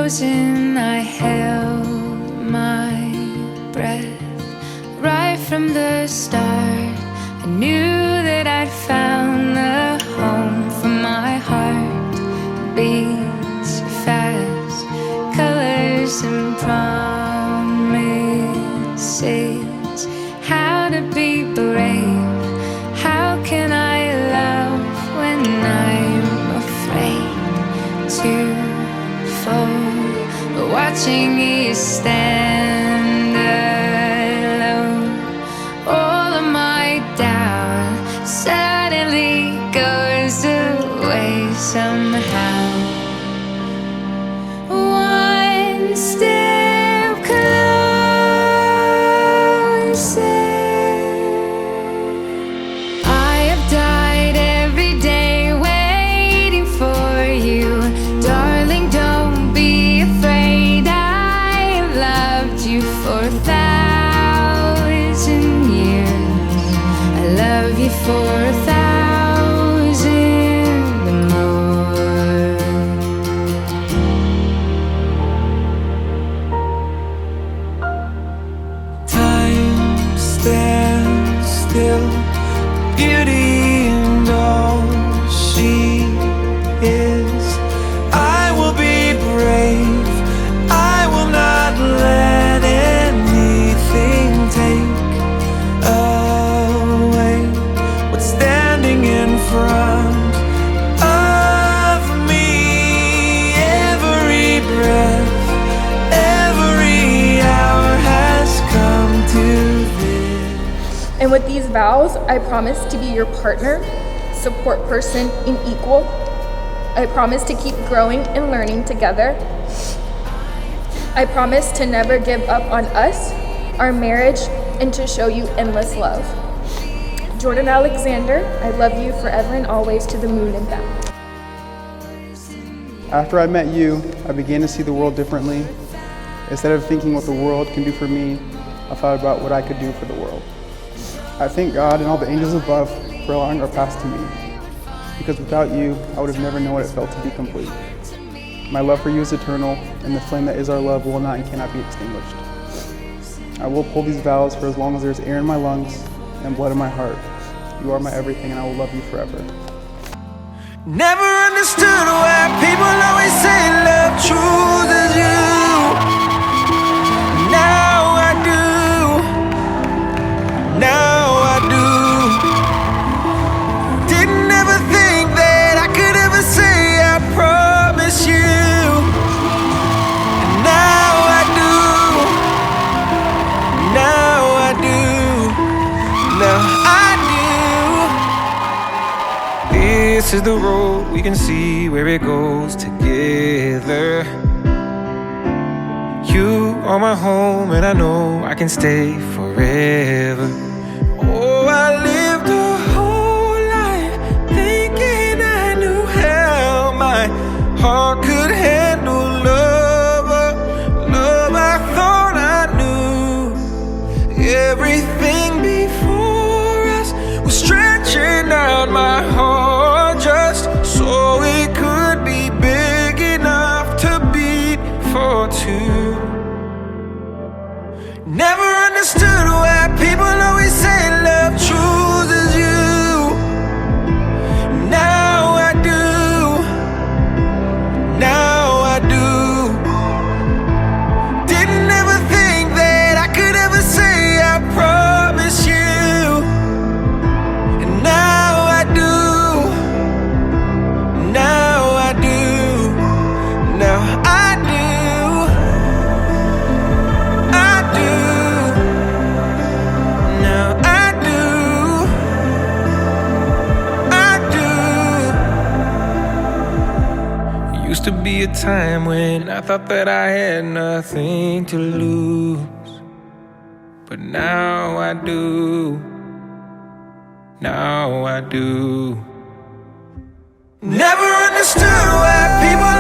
frozen, I held my breath. Right from the start, I knew that I'd found the home for my heart. Beats fast, colors and promises. How to be brave, how can I love when I'm afraid to fall? Watching you stand alone, all of my doubt suddenly goes away somehow. One step closer. I have died every day waiting for you. Darling, don't be afraid. I've loved you for 1,000 years. I love you for 1,000 more. Time stands still, beauty and all she is. I will be brave, I will not let anything take away what's standing in front of me. Every breath, every hour has come to this. And with these vows, I promise to be your partner, support person, and equal. I promise to keep growing and learning together. I promise to never give up on us, our marriage, and to show you endless love. Jordan Alexander, I love you forever and always, to the moon and back. After I met you, I began to see the world differently. Instead of thinking what the world can do for me, I thought about what I could do for the world. I thank God and all the angels above for allowing our past to meet, because without you, I would have never known what it felt to be complete. My love for you is eternal, and the flame that is our love will not and cannot be extinguished. I will uphold these vows for as long as there's air in my lungs and blood in my heart. You are my everything, and I will love you forever. Never understood why people always say love chooses you. Now I do. Now I do. Didn't ever think that I could ever say I promise you. And now I do. Now I do. Now I do. This is the road, we can see where it goes together. You are my home, and I know I can stay forever. Oh, I lived a whole life thinking I knew how my heart could handle love. Love, I thought I knew. Everything before us was stretching out my heart just so it could be big enough to beat for two. Never understood why people always say love chooses you. Now I do. Now I do. Didn't ever think that I could ever say I promise you. And now I do. Now I do. Now I do. I do. Now I do. I do. Used to be a time when I thought that I had nothing to lose, but now I do. Now I do. Never understood why people